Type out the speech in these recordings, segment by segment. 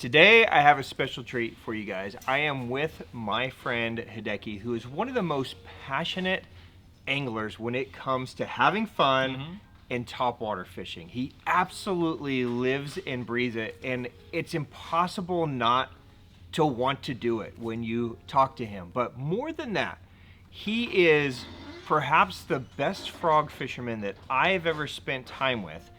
Today I have a special treat for you guys. I am with my friend Hideki, who is one of the most passionate anglers when it comes to having fun and topwater fishing. He absolutely lives and breathes it, and it's impossible not to want to do it when you talk to him. But more than that, he is perhaps the best frog fisherman that I've ever spent time with.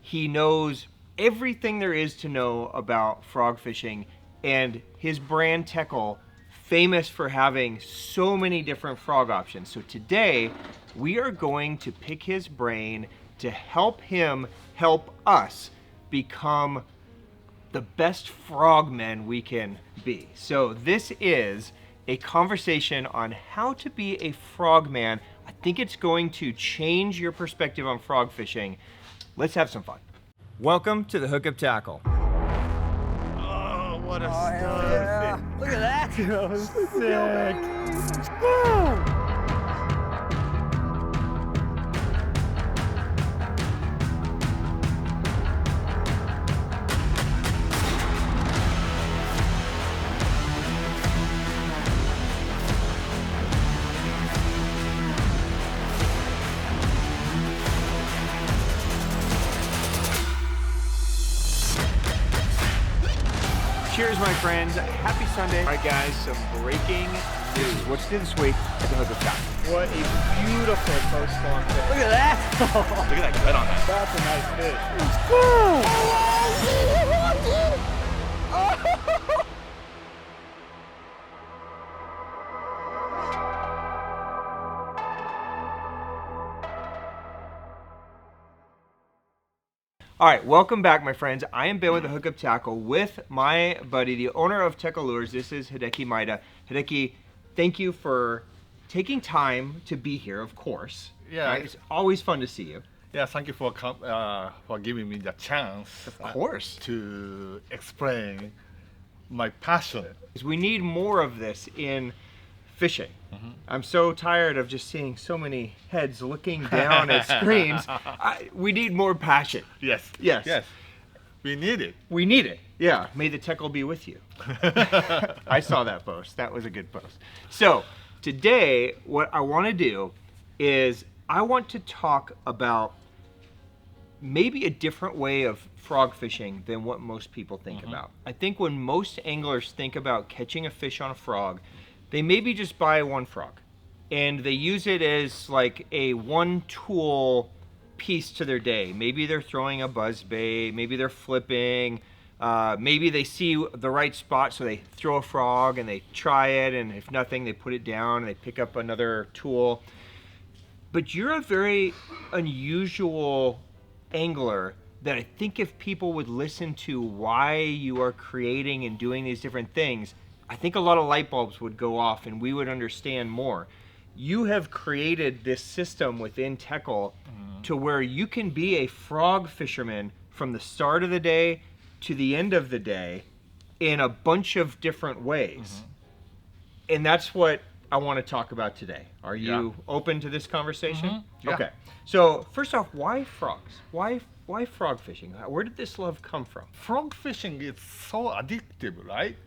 He knows everything there is to know about frog fishing, and his brand Teckel, famous for having so many different frog options. So today we are going to pick his brain to help him help us become the best frogmen we can be. So this is a conversation on how to be a frogman. I think it's going to change your perspective on frog fishing. Let's have some fun. Welcome to the Hookup Tackle. Oh, what a stud. Yeah. Look at that. Sick. Woo! Cheers, my friends. Happy Sunday. All right, guys, some breaking news. What's new this week at the Hookup Tackle? What a beautiful post-long fish. Look at that. Look at that gut on that. That's a nice fish. All right, welcome back, my friends. I am Ben with the Hookup Tackle with my buddy, the owner of Teckel Lures. This is Hideki Maeda. Hideki, thank you for taking time to be here, of course. Yeah. Right? It's always fun to see you. Yeah, thank you for giving me the chance. Of course. To explain my passion. We need more of this in fishing. I'm so tired of just seeing so many heads looking down at screens. We need more passion. Yes. Yes. Yes. We need it. We need it. Yeah. May the Teckel be with you. I saw that post. That was a good post. So today, what I want to do is I want to talk about maybe a different way of frog fishing than what most people think about. I think when most anglers think about catching a fish on a frog, they maybe just buy one frog and they use it as like a one tool piece to their day. Maybe they're throwing a buzz bait, maybe they're flipping, maybe they see the right spot so they throw a frog and they try it, and if nothing they put it down and they pick up another tool. But you're a very unusual angler that I think if people would listen to why you are creating and doing these different things, I think a lot of light bulbs would go off and we would understand more. You have created this system within Teckel to where you can be a frog fisherman from the start of the day to the end of the day in a bunch of different ways. And that's what I want to talk about today. Are you open to this conversation? Yeah. Okay. So first off, why frogs? Why frog fishing? Where did this love come from? Frog fishing is so addictive, right?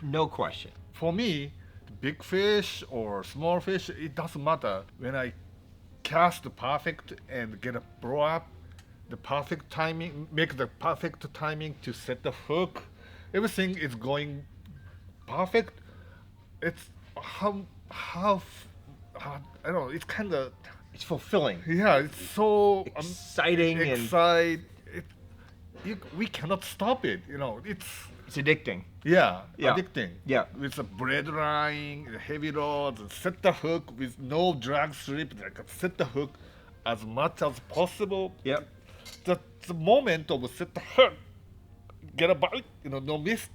No question. For me, big fish or small fish, it doesn't matter. When I cast the perfect and get a blow up, the perfect timing, make the perfect timing to set the hook, everything is going perfect. It's I don't know, it's kind of, It's fulfilling. yeah, it's so Exciting and we cannot stop it, you know, it's addicting. Yeah, Yeah. addicting. Yeah. With the braid line, the heavy rods, and set the hook with no drag strip. Like set the hook as much as possible. Yep. The moment of set the hook, get a bite, you know, no miss.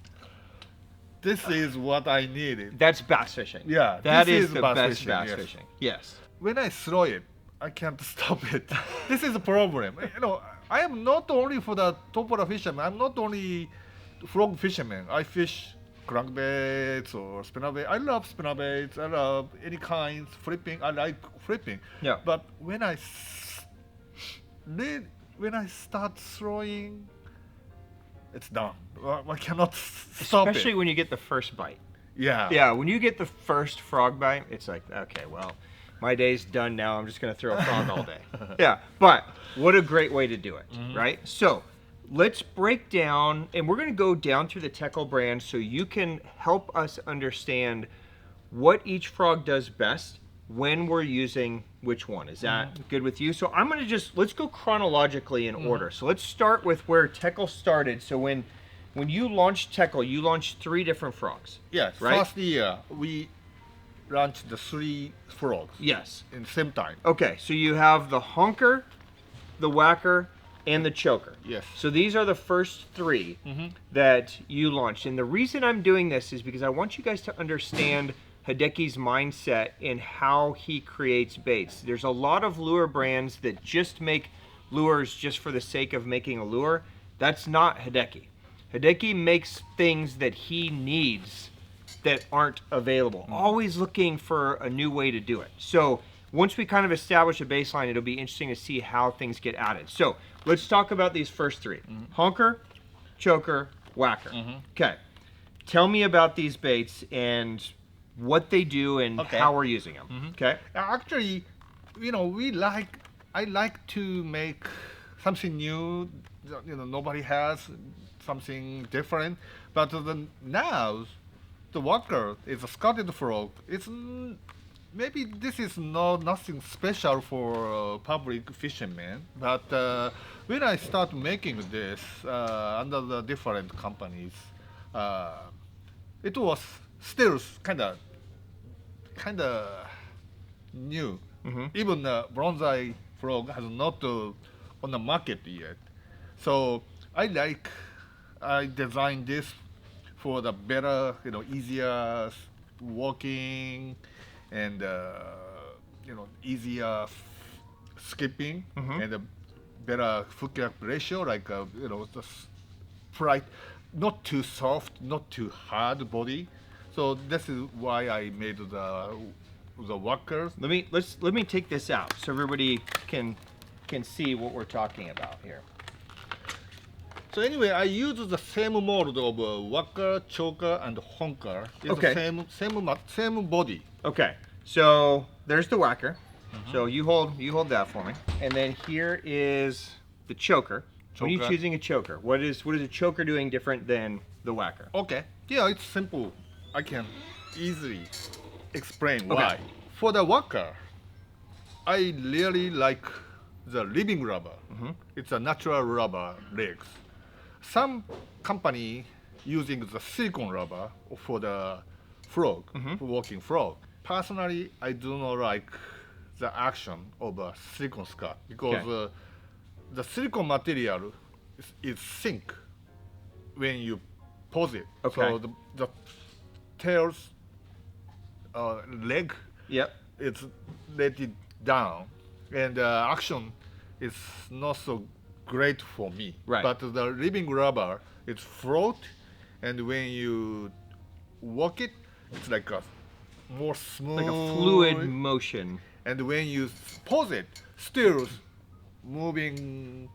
This is what I needed. That's bass fishing. Yeah, That this is is the bass best fishing, bass yes. fishing. Yes. When I throw it, I can't stop it. This is a problem. You know, I am not only for the topwater fisherman. I'm not only frog fisherman. I fish crankbaits or spinnerbait. I love spinnerbaits. I love any kinds flipping. I like flipping. Yeah. But when I start throwing, it's done. I cannot stop Especially it. when you get the first bite. Yeah. Yeah, when you get the first frog bite, it's like, okay, well, my day's done now. I'm just going to throw a frog all day. Yeah, but what a great way to do it, right? So let's break down, and we're going to go down through the Teckel brand so you can help us understand what each frog does best when we're using which one. Is that good with you? So I'm going to let's go chronologically in order. So let's start with where Teckel started. So when you launched Teckel, you launched 3 different frogs. Yes. Right? First year we launched the 3 frogs. Yes. In the same time. Okay, so you have the Honker, the Whacker, and the Choker. Yes. So these are the first 3 that you launched. And the reason I'm doing this is because I want you guys to understand Hideki's mindset in how he creates baits. There's a lot of lure brands that just make lures just for the sake of making a lure. That's not Hideki. Hideki makes things that he needs that aren't available. Always looking for a new way to do it. So once we kind of establish a baseline, it'll be interesting to see how things get added. So let's talk about these first 3. Honker, Choker, Whacker. Okay. Tell me about these baits and what they do and how we're using them. Okay. Actually, I like to make something new. Nobody has something different. But now, the Wacker is a Scotted frog. It's maybe this is nothing special for public fishermen. But when I start making this under the different companies, it was still kind of new. Even the bronze frog has not on the market yet. So I designed this for the better, easier walking and easier skipping and a better foot gap ratio, like the fright, not too soft, not too hard body. So this is why I made the Whackers. Let me take this out so everybody can see what we're talking about here. So anyway, I use the same mold of Wacker, Choker, and Honker. It's Okay. the same body. Okay, so there's the Whacker. So you hold that for me, and then here is the Choker. When you're Choker. choosing a Choker, what is a Choker doing different than the Whacker? Okay. Yeah, it's simple. I can easily explain Okay. why. For the Wacker, I really like the living rubber. It's a natural rubber legs. Some company using the silicone rubber for the frog, for walking frog. Personally, I do not like the action of a silicone skirt because Okay. The silicone material is sink when you pose it. Okay. So the tail's leg Yep. it's let it down, and action is not so great for me. Right. But the living rubber, it's float, and when you walk it, it's like a more smooth, Like a fluid motion. and when you pose it, still moving,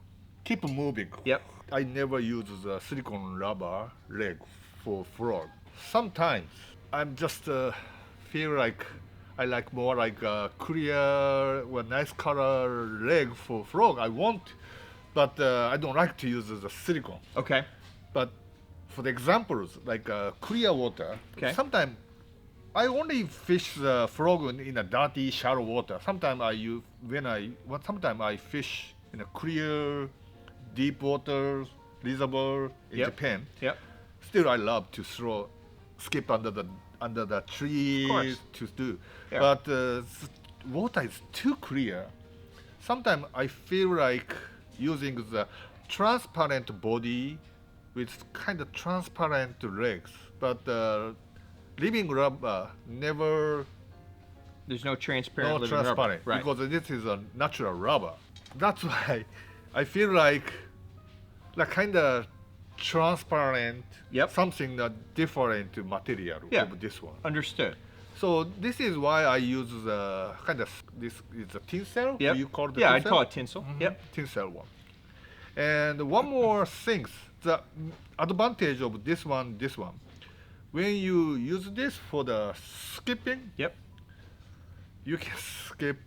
keep moving. Yep. I never use the silicone rubber leg for frog. Sometimes I'm just feel like I like more like a clear or nice color leg for frog. I want, but I don't like to use the silicone. Okay. But for the examples, like clear water, Okay. sometimes I only fish the frog in a dirty, shallow water. Sometimes sometimes I fish in a clear, deep water reservoir in Yep. Japan. Yep. Still, I love to skip under the trees course. to do. Yeah. But water is too clear. Sometimes I feel like using the transparent body with kind of transparent legs, but living rubber never There's no transparent living transparent rubber. Right. because this is a natural rubber. That's why I feel like kind of transparent, Yep. something that different material Yeah. of this one. Understood. So this is why I use the this is a tinsel. Yep. You call it Yeah, I'd tinsel? call it tinsel. Yep. Tinsel one. And one more things the advantage of this one, when you use this for the skipping, Yep. you can skip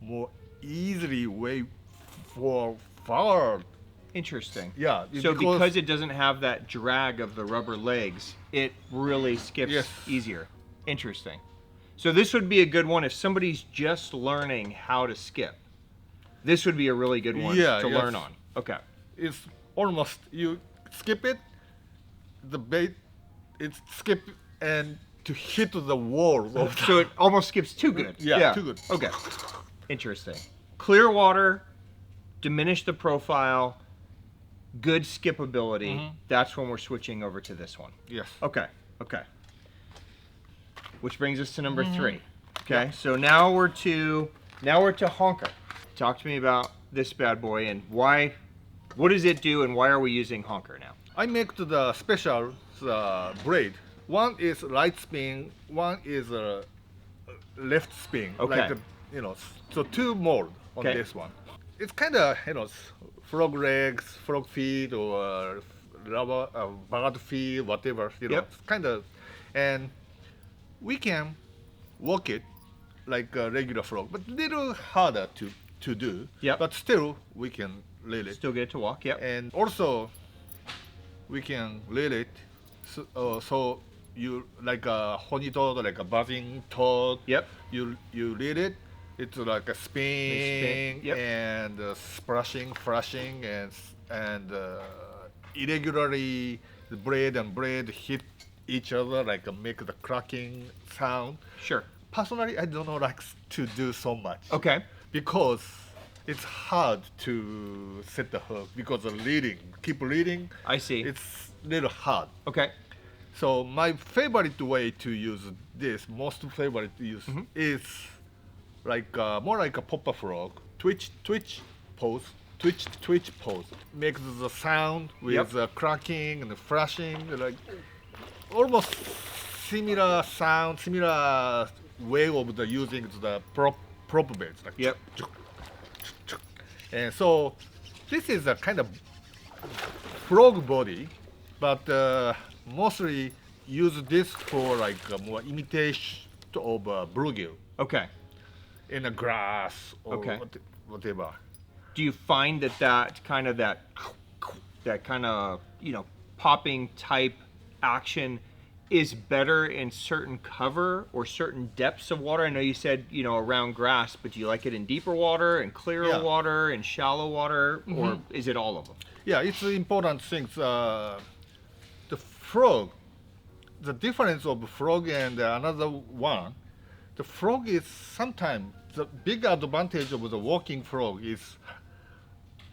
more easily way for far. Interesting. Yeah. So because it doesn't have that drag of the rubber legs, it really skips Yes. easier. Interesting. So this would be a good one if somebody's just learning how to skip. This would be a really good one Yeah, to yes. learn on. Okay. it's almost you skip it, the bait, it's skip and to hit the wall. Of So it almost skips too good. Yeah, too good. Okay. Interesting. Clear water, diminish the profile, good skippability. That's when we're switching over to this one. Yes. Okay. Okay. Which brings us to number 3. Okay. So now we're to Honker. Talk to me about this bad boy and why. What does it do and why are we using Honker now? I make the special braid. One is right spin, one is left spin. Okay. Like so 2 mold on Okay. this one. It's kind of frog legs, frog feet, or rubber bird feet, whatever. Yep. Kind of, and we can walk it like a regular frog, but little harder to do. Yep. But still, we can reel it. Still get it to walk. Yep. And also, we can reel it. So you like a honey toad, like a buzzing toad. Yep. You reel it. It's like a spin, Yep. and splashing, flashing, and irregularly the braid and braid hit each other, like make the cracking sound. Sure. Personally, I don't know like to do so much. Okay. Because it's hard to set the hook because of keep leading. I see. It's little hard. Okay. So my favorite way to use this, most favorite use, is like more like a popper frog, twitch pose, twitch pose. Makes the sound with cracking and flashing, like almost similar sound, similar way of the using the prop baits. Like Yep. And so this is a kind of frog body, but mostly use this for like more imitation of bluegill Okay. in the grass or Okay. whatever. Do you find that kind of popping type action is better in certain cover or certain depths of water? I know you said around grass, but do you like it in deeper water and clearer Yeah. water and shallow water, or is it all of them? Yeah, it's important things. The frog, the difference of frog and another one, the frog is sometimes the big advantage of the walking frog is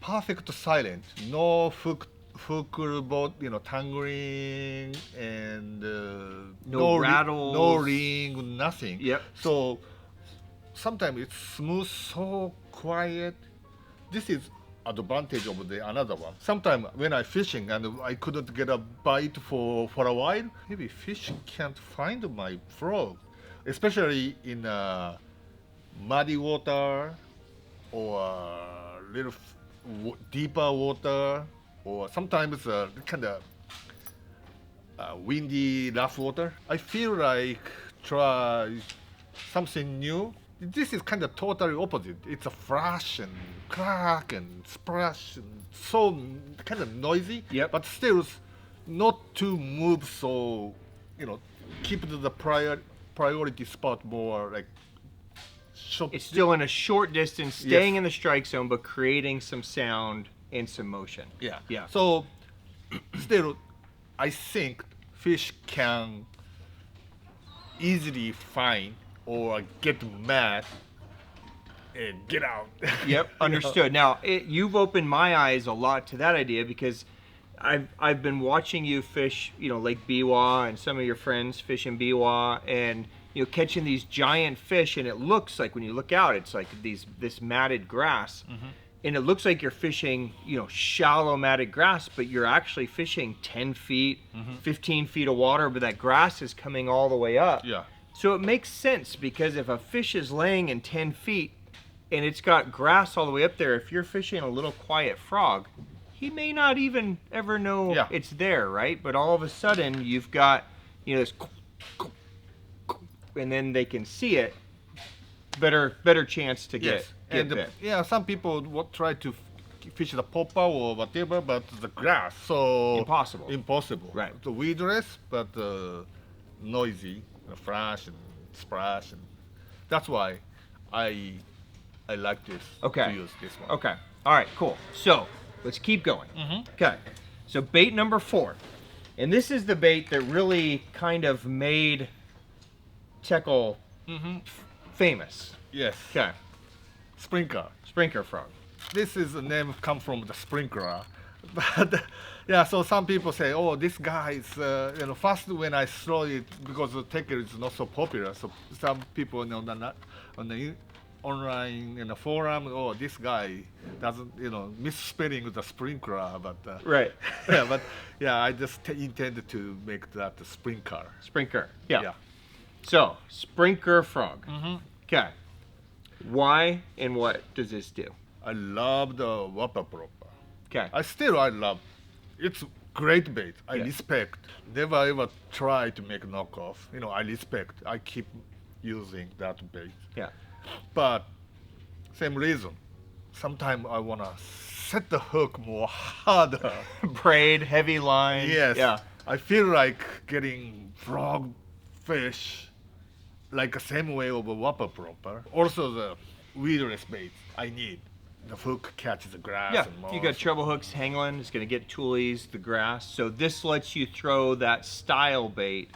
perfect silent, no hook tangling and No rattles. no ring, nothing. Yep. So sometimes it's smooth, so quiet. This is advantage of the another one. Sometimes when I fishing and I couldn't get a bite for a while, maybe fish can't find my frog, especially in muddy water or little deeper water, or sometimes kind of windy, rough water. I feel like try something new. This is kind of totally opposite. It's a flash and crack and splash and so kind of noisy. Yep. But still not to move, so keep the priority spot more like short. It's still in a short distance, staying in the strike zone, but creating some sound and some motion. Yeah. Yeah. So still, I think fish can easily find or get mad and get out. Yep, understood. Now, you've opened my eyes a lot to that idea because I've been watching you fish, Lake Biwa and some of your friends fish in Biwa, and catching these giant fish, and it looks like when you look out, it's like this matted grass. And it looks like you're fishing, shallow matted grass, but you're actually fishing 10 feet, 15 feet of water, but that grass is coming all the way up. Yeah. So it makes sense, because if a fish is laying in 10 feet and it's got grass all the way up there, if you're fishing a little quiet frog, he may not even ever know Yeah. it's there, right? But all of a sudden, you've got, this, and then they can see it. Better chance to get and bit. yeah, some people try to fish the popper or whatever, but the grass, so Impossible. Impossible. Right. The weedless, but noisy, flash and splash, and that's why I like this. Okay. To use this one. Okay. All right. Cool. So let's keep going. Okay. So bait number 4, and this is the bait that really kind of made Teckel famous. Yes. Okay. Sprinker. Sprinker frog. This is the name come from the sprinkler, but yeah. So some people say, oh, this guy is first when I saw it, because the Teckel is not so popular. So some people on the online in the forum, oh, this guy doesn't misspelling the sprinkler, but Right. yeah, but yeah, I just intended to make that the sprinkler. Sprinker. Yeah. Yeah. So Sprinker frog. Okay. Why and what does this do? I love the Whopper proper. Okay. I love. It's great bait. I Yeah. respect. Never ever try to make knockoff. I respect. I keep using that bait. Yeah. But same reason. Sometimes I wanna set the hook more harder. Braid, heavy line. Yes. Yeah. I feel like getting frog fish like the same way of a Whopper proper. Also the weedless bait I need. The hook catches the grass Yeah, and if moss. you got treble hooks, hangline, it's going to get toolies, the grass. So this lets you throw that style bait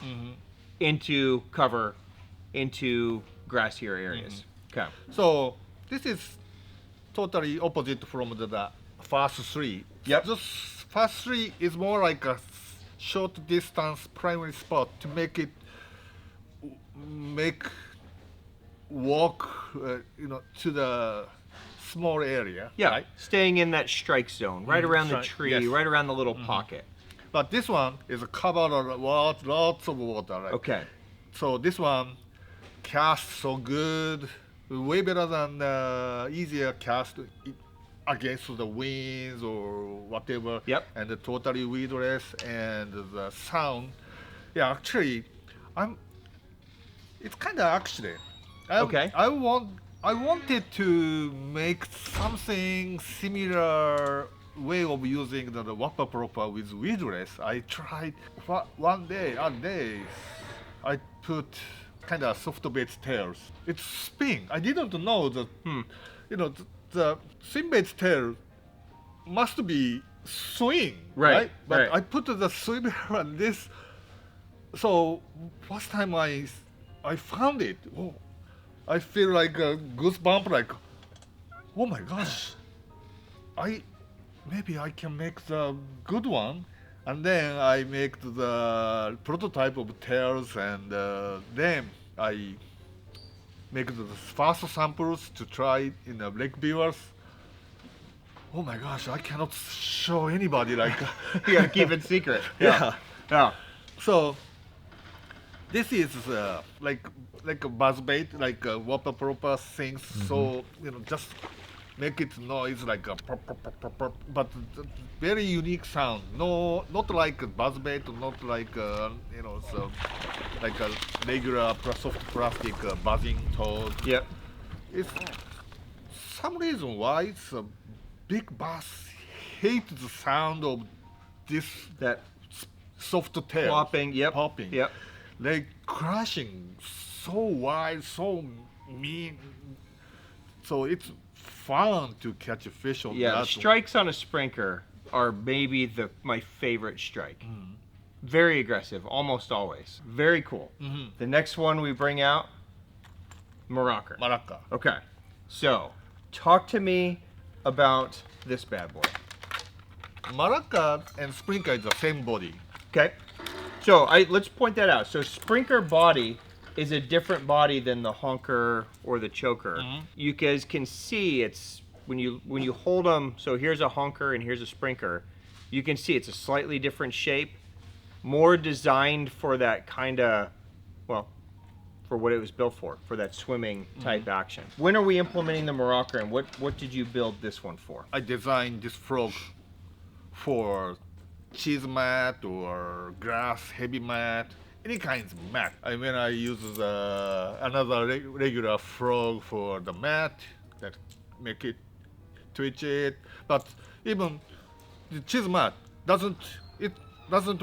into cover, into grassier areas. Okay. So this is totally opposite from the first 3. Yep. This first 3 is more like a short distance primary spot to make walk to the small area. Yeah, Right? staying in that strike zone, right around the tree, yes. right around the little pocket. But this one is covered on lots of water. Right? Okay. So this one casts so good, way better than easier cast against the winds or whatever. Yep. And the totally weedless and the sound. Yeah, actually, it's kind of accident. Okay. I wanted to make something similar way of using the Whopper proper with weedless. I tried one day, I put kind of soft bait tails. It's spin. I didn't know that, the swim bait tail must be swing, Right, But right. I put the swimmer on this. So first time I found it, oh, I feel like a goosebump, like, oh my gosh, maybe I can make the good one, and then I make the prototype of tails, and then I make the first samples to try in the lake viewers. Oh my gosh, I cannot show anybody like. You got to keep it secret. Yeah. Yeah. So this is like a buzz bait, like a Whopper proper things. So just make it noise like a pop, pop, pop, pop, pop, but very unique sound. No, not like a buzz bait, not like so like a regular soft plastic buzzing toad. Yep. It's some reason why it's a big bass hates the sound of this That soft tail plopping. Yep. popping. Yep. Like crashing so wide, so mean. So it's fun to catch a fish on Yeah. that. The strikes on a Sprinker are maybe my favorite strike. Very aggressive, almost always. Very cool. The next one we bring out, Morocca. Maracker. Okay. So, talk to me about this bad boy. Maracker and Sprinker is the same body. Okay. So let's point that out. So Sprinker body is a different body than the Honker or the Choker. You guys can see it's when you hold them. So here's a Honker and here's a Sprinker. You can see it's a slightly different shape, more designed for that kind of, well, for what it was built for that swimming type action. When are we implementing the Morocca, and what did you build this one for? I designed this frog for cheese mat or grass heavy mat, any kinds of mat. When I use another regular frog for the mat that make it twitch it, but even the cheese mat doesn't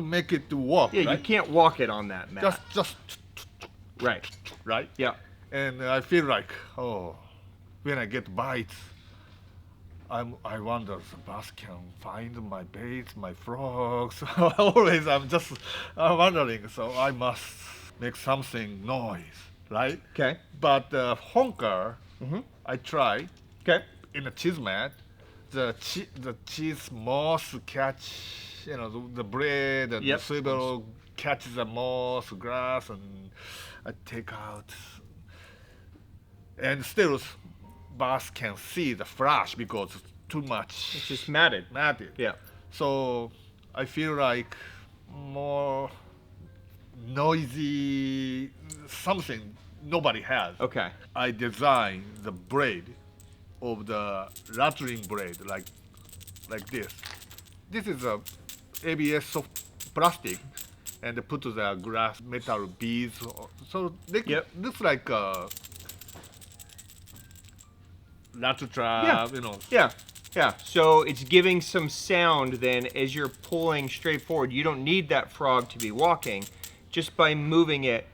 make it to walk. Yeah, right? you can't walk it on that mat. Just right. right. Yeah. And I feel like, when I get bites, I wonder the boss can find my baits, my frogs. Always I'm wondering, so I must make something noise, right? Okay. But honker, I try Okay. in a cheese mat. The cheese moss catch, the bread and Yep. the swivel catches the moss, grass, and I take out. And still, boss can see the flash because it's too much. It's just matted. Matted. Yeah. So I feel like more noisy something nobody has. Okay. I designed the braid of the rattling braid like this. This is a ABS soft plastic, and they put the glass metal beads. So they Yep. looks like a rattle trap. Yeah. Yeah. So it's giving some sound then as you're pulling straight forward. You don't need that frog to be walking. Just by moving it,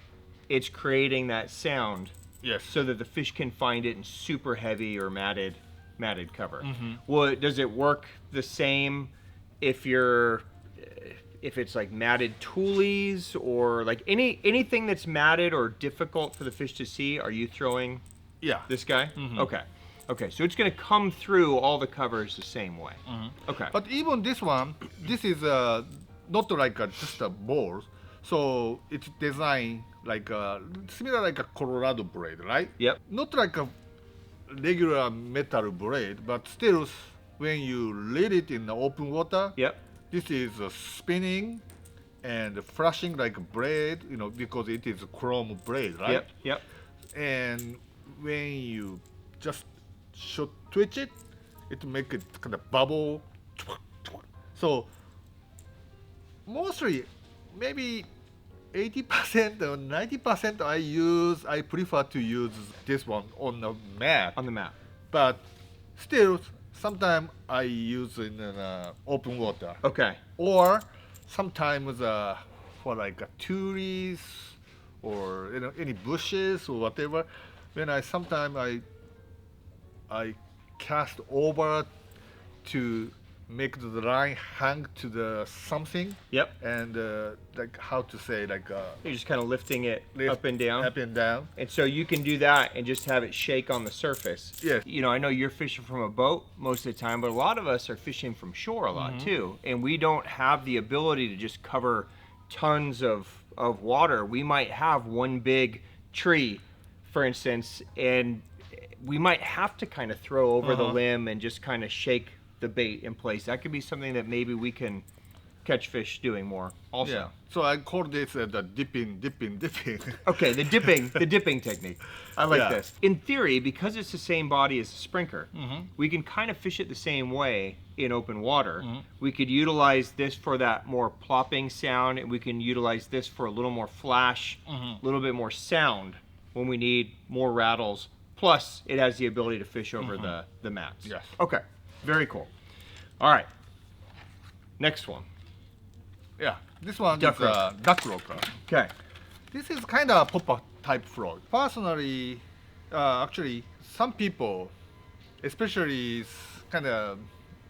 it's creating that sound Yes. so that the fish can find it in super heavy or matted cover. Mm-hmm. Well, does it work the same if it's like matted toolies or like anything that's matted or difficult for the fish to see? Are you throwing Yeah. this guy? Mhm. Okay, so it's going to come through all the covers the same way. Okay. But even this one, this is not like just a ball. So it's designed like similar like a Colorado braid, right? Yep. Not like a regular metal braid, but still, when you lead it in the open water, Yep. this is spinning and flashing like a braid, because it is a chrome braid, right? Yep. Yep. And when you just should twitch it, it make it kind of bubble. So mostly, maybe 80% or 90% I prefer to use this one on the mat. On the map. But still, sometimes I use in open water. Okay. Or sometimes for like trees or any bushes or whatever. When sometimes I cast over to make the line hang to the something. Yep. And like how to say You're just kind of lifting it lift up and down. up and down. And so you can do that and just have it shake on the surface. Yes. I know you're fishing from a boat most of the time, but a lot of us are fishing from shore a lot too. And we don't have the ability to just cover tons of water. We might have one big tree, for instance, and we might have to kind of throw over the limb and just kind of shake the bait in place. That could be something that maybe we can catch fish doing more also. Yeah. So I call this the dipping. Okay, the dipping technique. I like Yeah. this. In theory, because it's the same body as a sprinker, we can kind of fish it the same way in open water. We could utilize this for that more plopping sound, and we can utilize this for a little more flash, a little bit more sound when we need more rattles. Plus, it has the ability to fish over the mats. Yes. Okay, very cool. All right, next one. Yeah. This one Duckroaker. is Duckroaker. Okay. This is kind of a popper type frog. Personally, actually, some people, especially kind of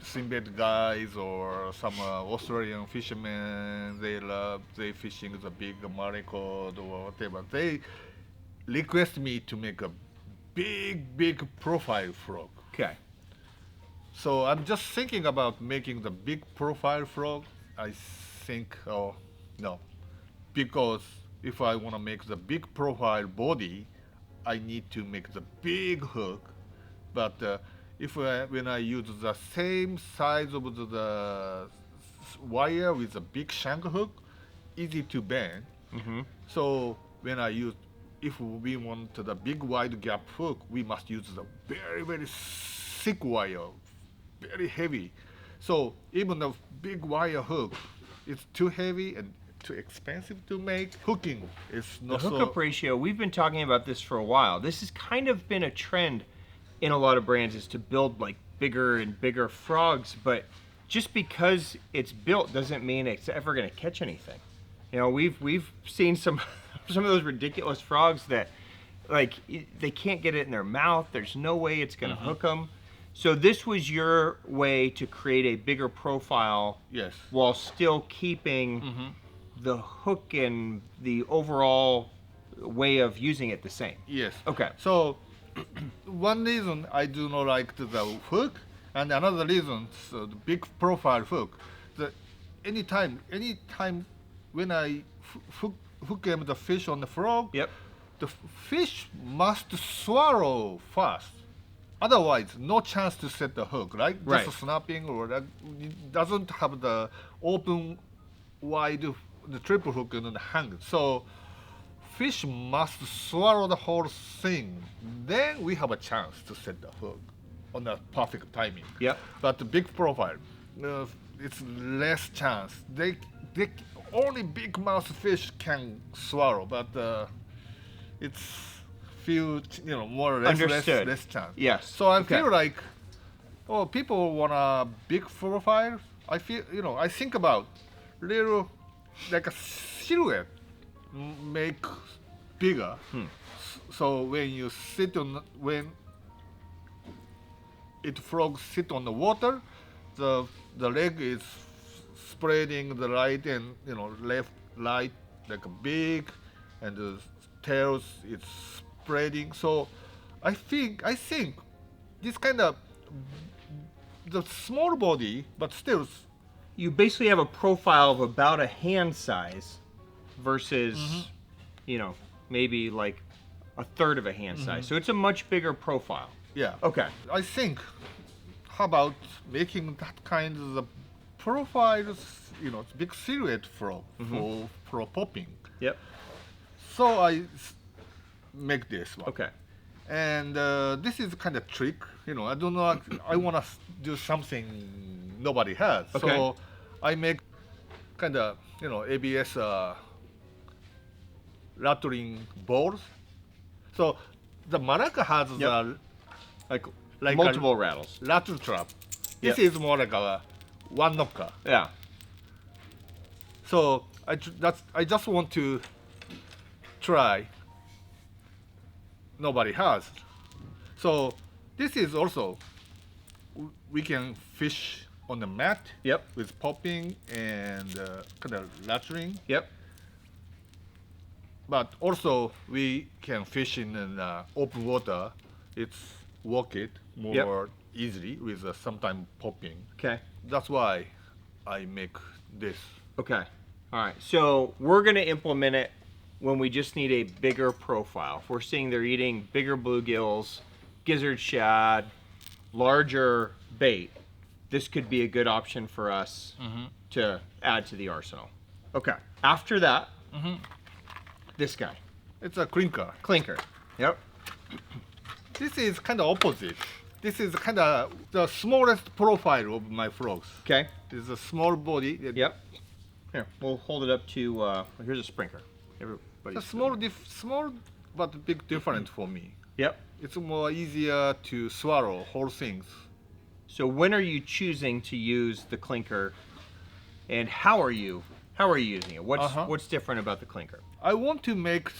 swimbait guys or some Australian fishermen, they fishing the big maricod or whatever. They request me to make a big profile frog. Okay. So I'm just thinking about making the big profile frog. I think, no, because if I want to make the big profile body, I need to make the big hook. But when I use the same size of the wire with a big shank hook, easy to bend. So when if we want the big wide gap hook, we must use the very thick wire, very heavy. So even the big wire hook, it's too heavy and too expensive to make. Hooking is The not hookup so. ratio, we've been talking about this for a while. This has kind of been a trend in a lot of brands is to build like bigger and bigger frogs, but just because it's built doesn't mean it's ever going to catch anything. You know, we've seen some some of those ridiculous frogs that like they can't get it in their mouth. There's no way it's going to hook them. So this was your way to create a bigger profile Yes. while still keeping the hook and the overall way of using it the same. Yes. Okay. So one reason I do not like the hook, and another reason, so the big profile hook. The anytime when I hook the fish on the frog, Yep. the fish must swallow fast. Otherwise, no chance to set the hook, right? Right. Just snapping or that, it doesn't have the open, wide, the triple hook in the hang. So fish must swallow the whole thing. Then we have a chance to set the hook on the perfect timing. Yep. But the big profile, it's less chance. They only big mouth fish can swallow, but it's few more or less Understood. less chance. Yes. So I Okay. feel like, oh, people want a big profile. I feel I think about little like a silhouette make bigger. So when you sit on when it frogs sit on the water, the leg is spreading the right and left right like a big, and the tails it's spreading. So I think this kind of the small body, but still You basically have a profile of about a hand size versus, you know, maybe like a third of a hand size. So it's a much bigger profile. yeah. Okay. I think how about making that kind of the profiles, big silhouette for popping. Yep. So I make this one. Okay. And this is kind of trick. I don't know. I want to do something nobody has. Okay. So I make kind of ABS rattling balls. So the Maracker has the Like multiple rattles. rattle trap. This Yep. is more like a one knocker. Yeah. So I just want to try. Nobody has. So this is also we can fish on the mat. Yep. With popping and kind of rattling. Yep. But also we can fish in open water. It's walk it more easily with sometime popping. Okay. That's why I make this. Okay. All right. So we're going to implement it when we just need a bigger profile. If we're seeing they're eating bigger bluegills, gizzard shad, larger bait, this could be a good option for us to add to the arsenal. Okay. After that, this guy, It's a clinker. Clinker. Yep. This is kind of opposite. This is kind of the smallest profile of my frogs. Okay. It's a small body. Yep. Here, we'll hold it up to, here's a Sprinker. Everybody's It's a small but big difference for me. Yep. It's more easier to swallow whole things. So when are you choosing to use the Clinker, and how are you using it? What's different about the Clinker? I want to make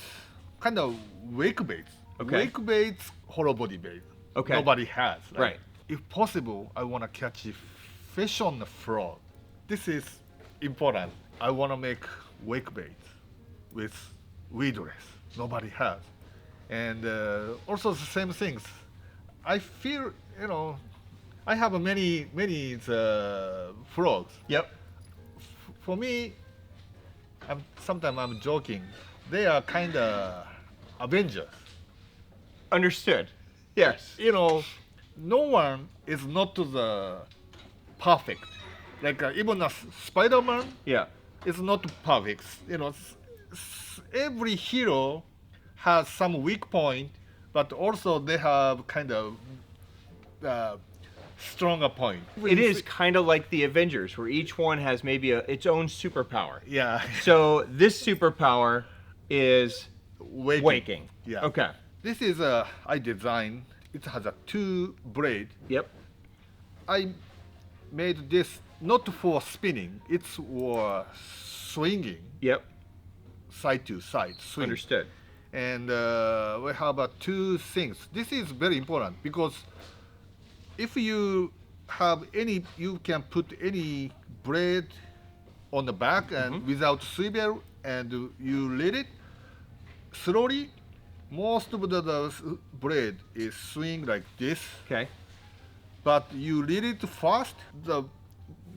kind of wake baits. Okay. Wake baits, hollow body bait. Okay. Nobody has. Right. If possible, I want to catch a fish on the frog. This is important. I want to make wake baits with weedless. Nobody has. And also the same things. I feel, I have many frogs. Yep. For me, sometimes I'm joking. They are kind of Avengers. Understood. Yes. No one is not the perfect. Like even a Spider-Man Yeah. is not perfect. Every hero has some weak point, but also they have kind of stronger point. It is kind of like the Avengers, where each one has maybe its own superpower. Yeah. So this superpower is waking. Yeah. Okay. This is I designed. It has a 2 blade. Yep. I made this not for spinning. It's for swinging Yep. side to side. Swing. Understood. And we have 2 things. This is very important because if you have any, you can put any blade on the back and without swivel, and you let it slowly. Most of the blade is swing like this, Okay. but you let it fast, the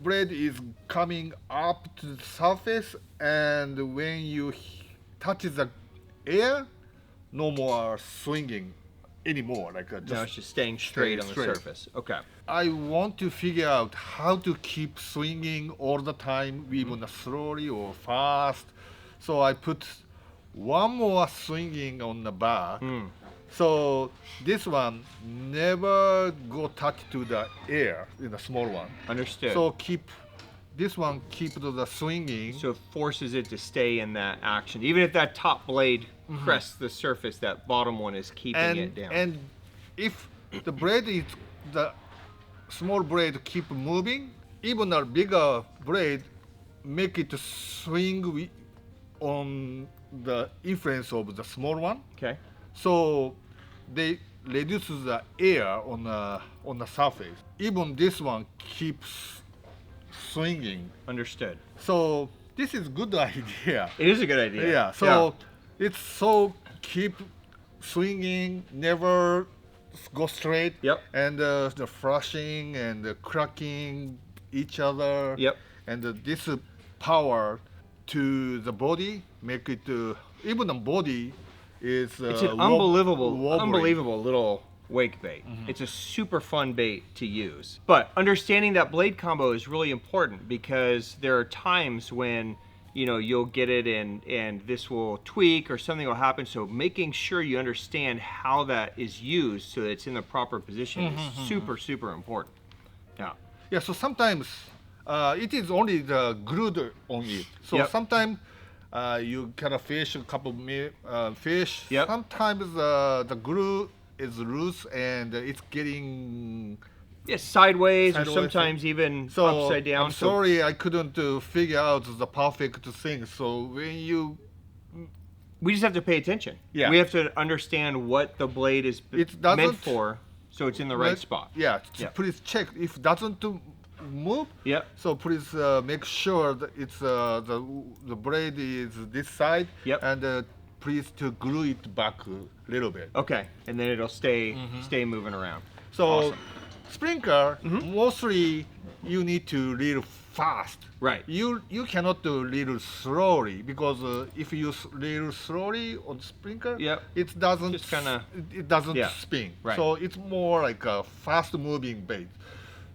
blade is coming up to the surface, and when you touch the air, no more swinging anymore. Like No, it's just staying straight on the straight. surface. Okay. I want to figure out how to keep swinging all the time, even slowly or fast. So I put one more swinging on the back. So this one never go touch to the air in the small one. Understood. So this one keep the swinging. So it forces it to stay in that action. Even if that top blade crests the surface, that bottom one is keeping it down. And if the blade is the small blade keep moving, even a bigger blade make it swing on the influence of the small one. Okay. So they reduce the air on the surface. Even this one keeps swinging. Understood. So this is good idea. It is a good idea. Yeah. So it's so keep swinging, never go straight. Yep. And the flashing and the cracking each other. Yep. And this power to the body make it even the body is It's an unbelievable wobbly. little wake bait. It's a super fun bait to use. But understanding that blade combo is really important because there are times when you'll get it and this will tweak or something will happen. So making sure you understand how that is used so that it's in the proper position is super, super important. Yeah. Yeah, so sometimes it is only the glued on it. So Yep. sometimes you catch a fish, a couple of fish. Yep. Sometimes the glue is loose and it's getting Yeah, sideways or Sideways. sometimes even so upside down. I'm sorry I couldn't figure out the perfect thing. So when you We just have to pay attention. Yeah. We have to understand what the blade is It meant doesn't- for, so it's in the right spot. Yeah, Yep. please check if it doesn't move. Yep. So please make sure that it's the blade is this side. Yep. And please to glue it back a little bit. Okay, and then it'll stay moving around. So Awesome. Sprinker mostly you need to reel fast. Right. You cannot do reel slowly because if you reel slowly on Sprinker, Yep. it doesn't Just kinda- it doesn't Yeah. spin. Right. So it's more like a fast moving bait.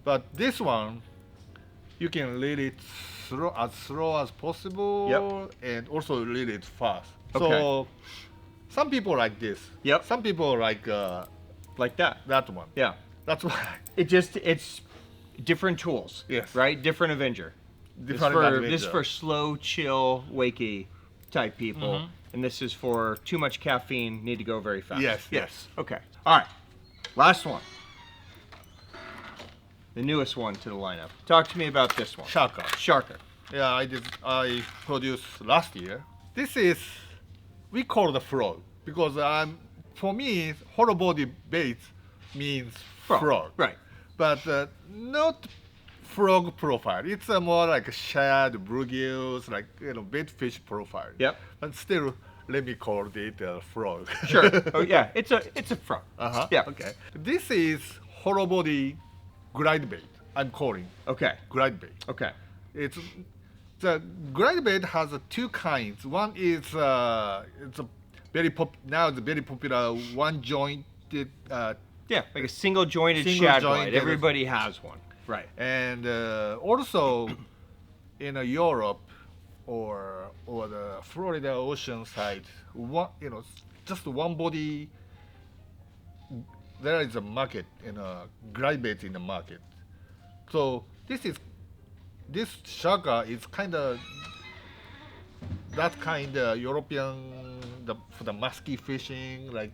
But this one, you can reel it slow as possible Yep. and also reel it fast. Okay. So some people like this. Yep. Some people like Like that. that one. Yeah. That's why. It's different tools. Yes. Right? Different Avenger. Different this Avenger. is for slow, chill, wakey type people. And this is for too much caffeine, need to go very fast. Yes. Okay. All right. Last one. The newest one to the lineup. Talk to me about this one. Sharker. Sharker. Yeah, I produced last year. This is we call the frog because for me hollow body bait means frog. Right. But not frog profile. It's more like a shad, bluegills, like bait fish profile. Yep. But still, let me call it a frog. Sure. Oh yeah, it's a frog. Uh-huh. Yeah. Okay. This is hollow body glide bait. I'm calling Okay. glide bait. Okay. It's the glide bait has 2 kinds. One is it's a very now it's very popular one jointed Yeah, like a single jointed Single shad jointed. glide. Everybody has one. Right. and also in Europe or the Florida ocean side, just one body there is a market dry bait in the market. So this Sharker is kind of that kind of European for the musky fishing, like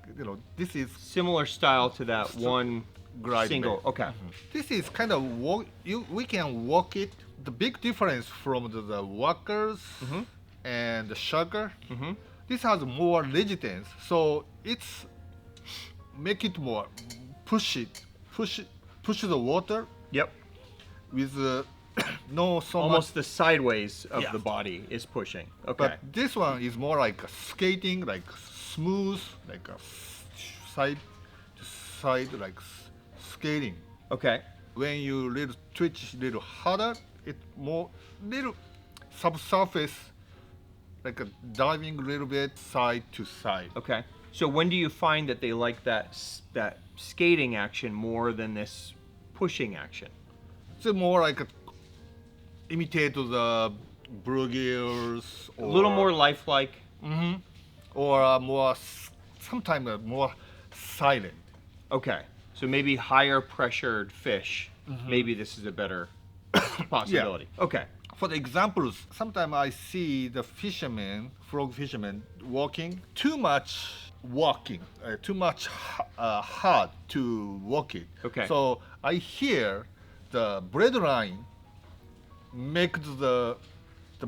this is Similar style to that one grind single. bait. Okay. This is kind of we can walk it. The big difference from the Whackers and the Sharker, this has more resistance, so it's make it more push the water Yep. with no so Almost much. the sideways of Yeah. the body is pushing. Okay. But this one is more like a skating, like smooth, like a side to side, like skating. Okay. When you little twitch little harder, it more little subsurface, like a diving a little bit side to side. Okay. So when do you find that they like that skating action more than this pushing action? It's more like imitate the bluegills. A little more lifelike. Or more sometimes more silent. Okay. So maybe higher pressured fish. Maybe this is a better possibility. Okay. For the examples, sometimes I see the fishermen, frog fishermen, walking too much hard to walk it. Okay. So I hear the bread line make the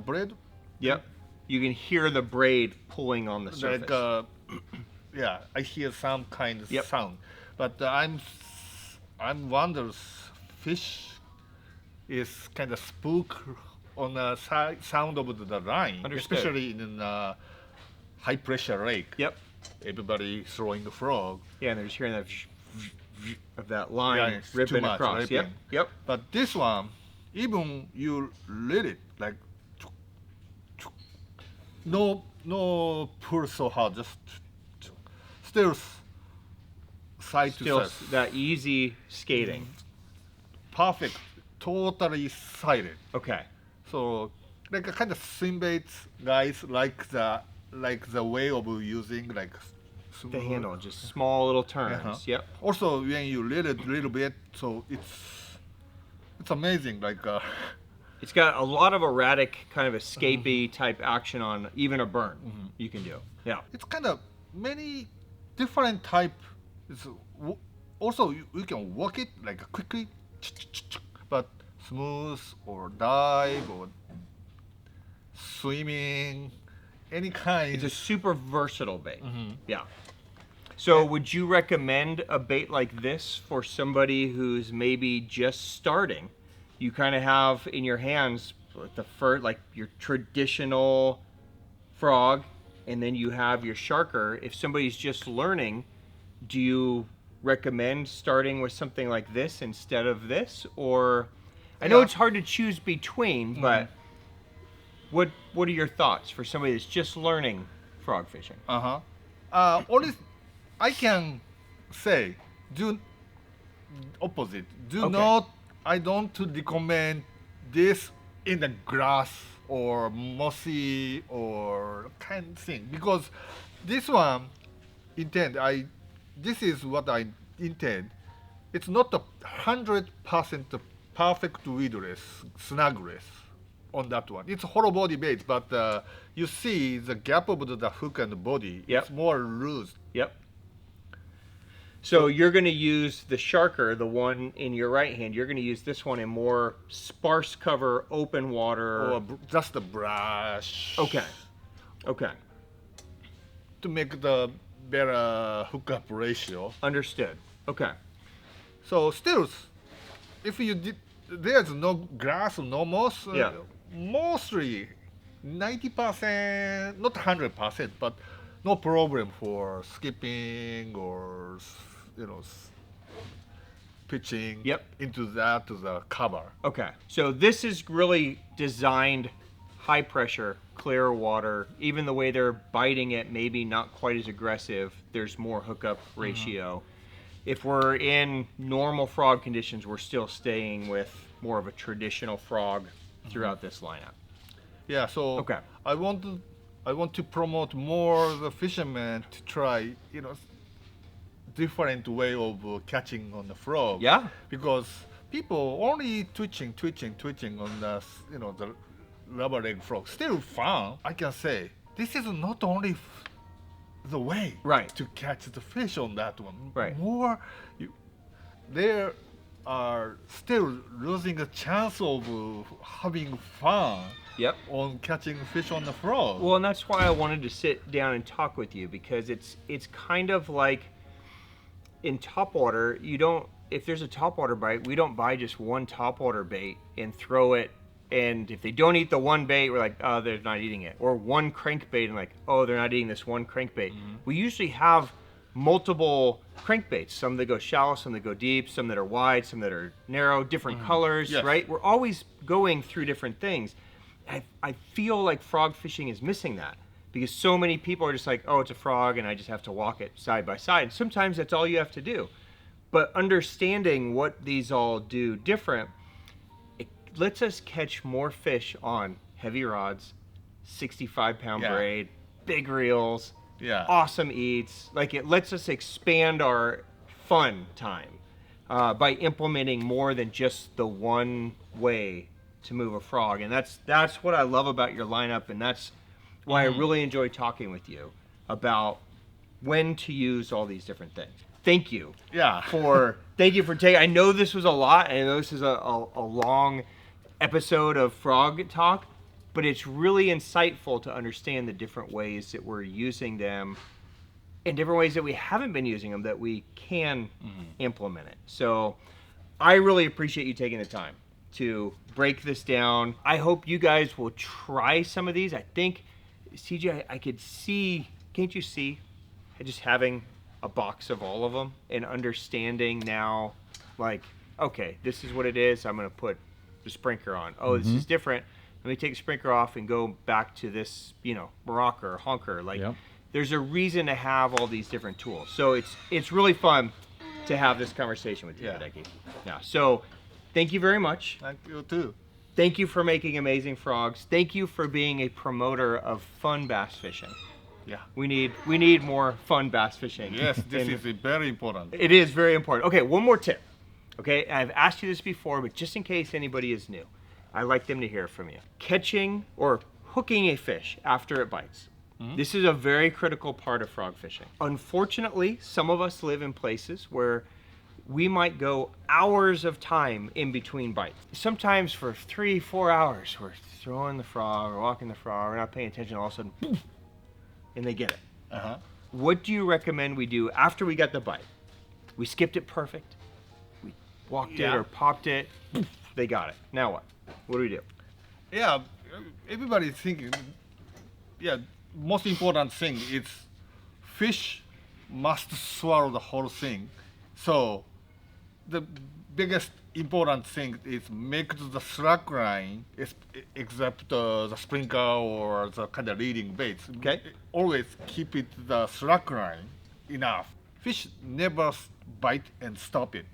bread Yep. You can hear the braid pulling on the surface. like yeah, I hear some kind of Yep. sound, but I'm wonders fish is kind of spook on the sound of the line, Understood. especially in a high pressure lake. Yep. Everybody throwing the frog. Yeah, and they're just hearing that of that line it's ripping too much, across. Yep. ripping. Yep. But this one, even you let it like no pull so hard, just still side to Still side. that easy skating. Perfect, totally silent. Okay. So like a kind of swim baits guys like the way of using like The handle, just small little turns. Uh-huh. Yep. Also when you let it a little bit, so it's amazing. Like It's got a lot of erratic kind of escapey type action on even a burn you can do. Yeah. it's kind of many different type. It's also you can walk it like quickly, but smooth or dive or swimming, any kind. It's a super versatile bait. Yeah. So would you recommend a bait like this for somebody who's maybe just starting? You kind of have in your hands like your traditional frog, and then you have your Sharker. If somebody's just learning, do you recommend starting with something like this instead of this? Or I know Yeah. it's hard to choose between, but what are your thoughts for somebody that's just learning frog fishing? Only I can say do opposite. Do Okay. not. I don't recommend this in the grass or mossy or kind of thing because this one this is what I intend. It's not a 100% perfect weedless, snagless on that one. It's hollow body bait, but you see the gap of the hook and the body. Yep. It's more loose. Yep. So you're going to use the Sharker, the one in your right hand. You're going to use this one in more sparse cover, open water. Or just a brush. Okay. Okay. To make the better hookup ratio. Understood. Okay. So still, if you did, there's no grass, no moss. Yeah. Mostly 90%, not 100%, but no problem for skipping or pitching Yep. into that to the cover. Okay. So this is really designed high pressure, clear water. Even the way they're biting it, maybe not quite as aggressive. There's more hookup ratio. If we're in normal frog conditions, we're still staying with more of a traditional frog throughout this lineup. Yeah, so Okay. I want to promote more the fishermen to try, different way of catching on the frog. Yeah. Because people only twitching on the the rubber leg frog. Still fun. I can say this is not only the way Right. to catch the fish on that one. Right. More, there are still losing a chance of having fun. Yep. On catching fish on the frog. Well, and that's why I wanted to sit down and talk with you, because it's kind of like in topwater, if there's a topwater bite, we don't buy just one topwater bait and throw it, and if they don't eat the one bait, we're like, oh, they're not eating it. Or one crankbait and like, oh, they're not eating this one crankbait. We usually have multiple crankbaits, some that go shallow, some that go deep, some that are wide, some that are narrow, different colors, Yes. right? We're always going through different things. I feel like frog fishing is missing that, because so many people are just like, oh, it's a frog and I just have to walk it side by side. And sometimes that's all you have to do. But understanding what these all do different, it lets us catch more fish on heavy rods, 65-pound Yeah. braid, big reels, Yeah. awesome eats. Like, it lets us expand our fun time by implementing more than just the one way to move a frog. And that's what I love about your lineup, and that's why I really enjoy talking with you about when to use all these different things. Thank you. Yeah. Thank you for taking. I know this was a lot. I know this is a long episode of frog talk, but it's really insightful to understand the different ways that we're using them and different ways that we haven't been using them that we can implement it. So I really appreciate you taking the time to break this down. I hope you guys will try some of these. I think, CJ, I could see, can't you see, just having a box of all of them and understanding now, like, okay, this is what it is. I'm going to put the Sprinker on. Oh, this is different. Let me take the Sprinker off and go back to this, Morocca or Honker. Like, there's a reason to have all these different tools. So it's really fun to have this conversation with you, Hideki. Yeah. So thank you very much. Thank you too. Thank you for making amazing frogs. Thank you for being a promoter of fun bass fishing. Yeah. We need more fun bass fishing. Yes, this is very important. It is very important. Okay, one more tip. Okay, I've asked you this before, but just in case anybody is new, I'd like them to hear from you. Catching or hooking a fish after it bites. This is a very critical part of frog fishing. Unfortunately, some of us live in places where we might go hours of time in between bites. Sometimes for 3-4 hours, we're throwing the frog or walking the frog, we're not paying attention, all of a sudden, boom, and they get it. What do you recommend we do after we got the bite? We skipped it perfect. We walked it or popped it, poof, they got it. Now what? What do we do? Yeah, everybody's thinking, most important thing is fish must swallow the whole thing. So the biggest important thing is make the slack line, except the Sprinker or the kind of leading baits. Okay. Always keep it the slack line enough. Fish never bite and stop it.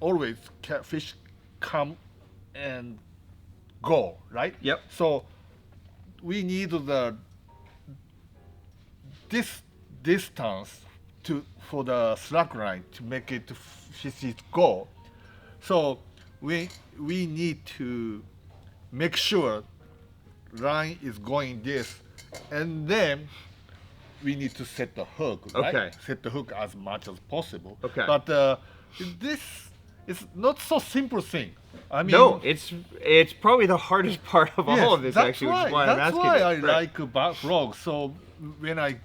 Always fish come and go, right? Yep. So we need this distance for the slack line to make it fish it go. So we need to make sure line is going this, and then we need to set the hook, right? Okay. Set the hook as much as possible. Okay. But this is not so simple thing. I mean, No, it's probably the hardest part of all of this, actually, which is why I'm asking. That's why I Right. like frogs. So when I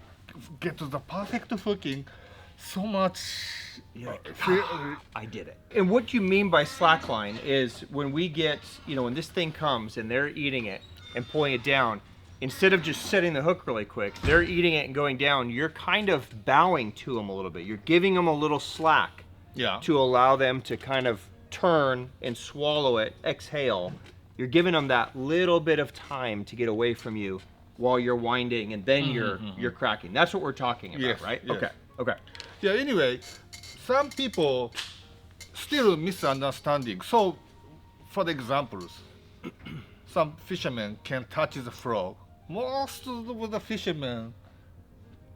get to the perfect hooking, so much. I did it. And what you mean by slackline is when we get, when this thing comes and they're eating it and pulling it down, instead of just setting the hook really quick, they're eating it and going down, you're kind of bowing to them a little bit. You're giving them a little slack to allow them to kind of turn and swallow it, exhale. You're giving them that little bit of time to get away from you while you're winding, and then you're cracking. That's what we're talking about, right? Yes. Okay. Yeah, anyway, some people still misunderstanding. So, for the examples, some fishermen can touch the frog. Most of the fishermen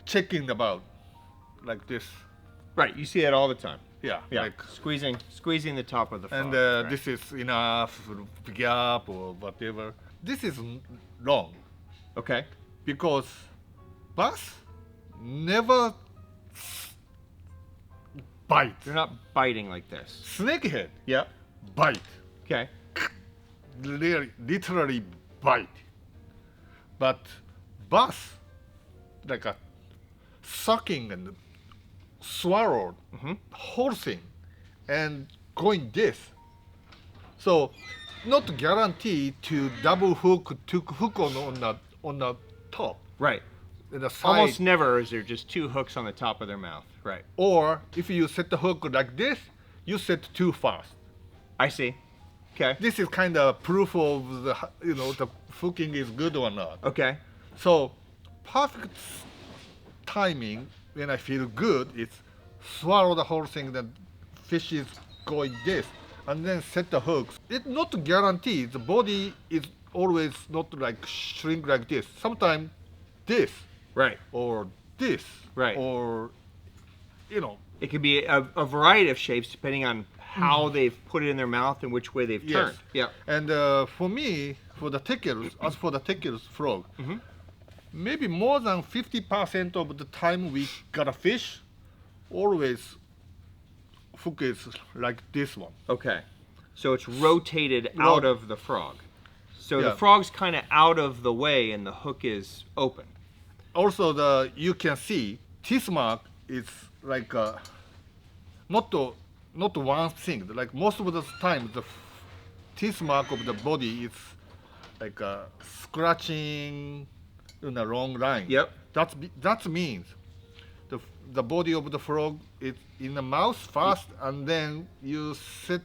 checking about like this. Right, you see that all the time. Yeah, Yeah, like, squeezing the top of the frog. and right. this is enough gap or whatever. This is wrong Okay. because bass never bite. They're not biting like this. Snakehead Yep. bite, Okay. literally bite. But bass, like a sucking and swallowed whole thing and going this. So not guaranteed to double hook to hook on the top. Right. In the side. Almost never is there just two hooks on the top of their mouth. Right. Or if you set the hook like this, you set too fast. I see. Okay. This is kind of proof of the hooking is good or not. Okay. So perfect timing when I feel good is swallow the whole thing. The fish is going this, and then set the hooks. It's not guaranteed. The body is always not like shrink like this. Sometimes this Right. or this Right. or It could be a variety of shapes depending on how they've put it in their mouth and which way they've Yes. turned. Yeah. And for me, for the Teckels, as for the Teckels frog, maybe more than 50% of the time we got a fish, always hook is like this one. Okay. So it's rotated out of the frog. So the Yeah. frog's kind of out of the way and the hook is open. Also, you can see teeth mark is like not one thing. Like most of the time, the teeth mark of the body is like scratching in a long line. Yep. That means the body of the frog is in the mouth first, and then you set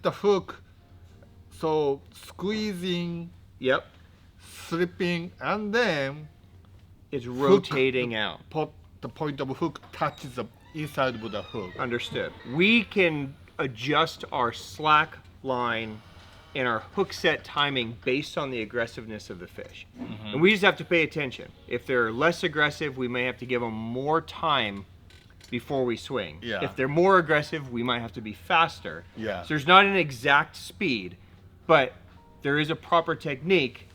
the hook, so squeezing, Yep. slipping, and then It's rotating out. the point of hook touches the inside of the hook. Understood. We can adjust our slack line and our hook set timing based on the aggressiveness of the fish. And we just have to pay attention. If they're less aggressive, we may have to give them more time before we swing. Yeah. If they're more aggressive, we might have to be faster. Yeah. So there's not an exact speed, but there is a proper technique,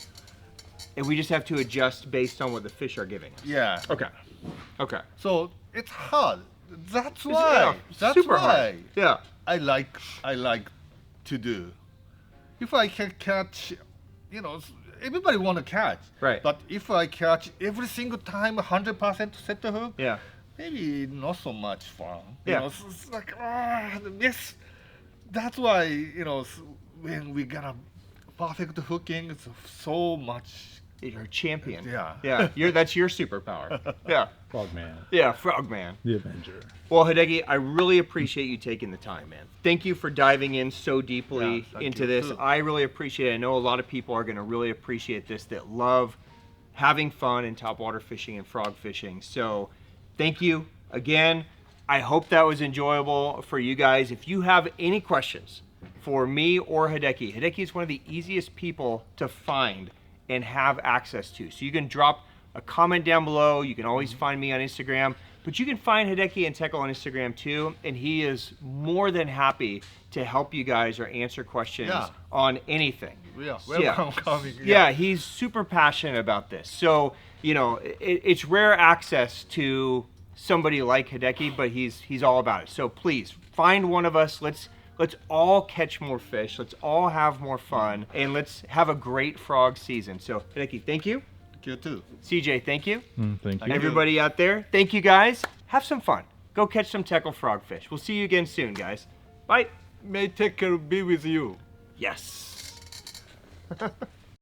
and we just have to adjust based on what the fish are giving us. Yeah. Okay. Okay. So it's hard. That's why. That's super why hard. Yeah. I like to do. If I can catch, everybody want to catch. Right. But if I catch every single time 100% set the hook, Yeah. maybe not so much fun. Yeah. It's like this. That's why when we got a perfect hooking, it's so much. You're a champion. Yeah. Yeah. That's your superpower. Yeah. Frogman, Yeah. Frogman. the Avenger. Well, Hideki, I really appreciate you taking the time, man. Thank you for diving in so deeply Yeah, thank into you this. too. I really appreciate it. I know a lot of people are going to really appreciate this that love having fun in topwater fishing and frog fishing. So thank you again. I hope that was enjoyable for you guys. If you have any questions for me or Hideki, Hideki is one of the easiest people to find and have access to. So you can drop a comment down below. You can always find me on Instagram, but you can find Hideki and Teckel on Instagram too, and he is more than happy to help you guys or answer questions Yeah. on anything. Yeah. So, yeah. Welcome coming. Yeah, he's super passionate about this. So, it's rare access to somebody like Hideki, but he's all about it. So please find one of us. Let's all catch more fish. Let's all have more fun, and let's have a great frog season. So Hideki, thank you. You too. CJ, thank you. Thank And you. everybody out there, thank you guys. Have some fun. Go catch some Teckel frogfish. We'll see you again soon, guys. Bye. May Teckel be with you. Yes.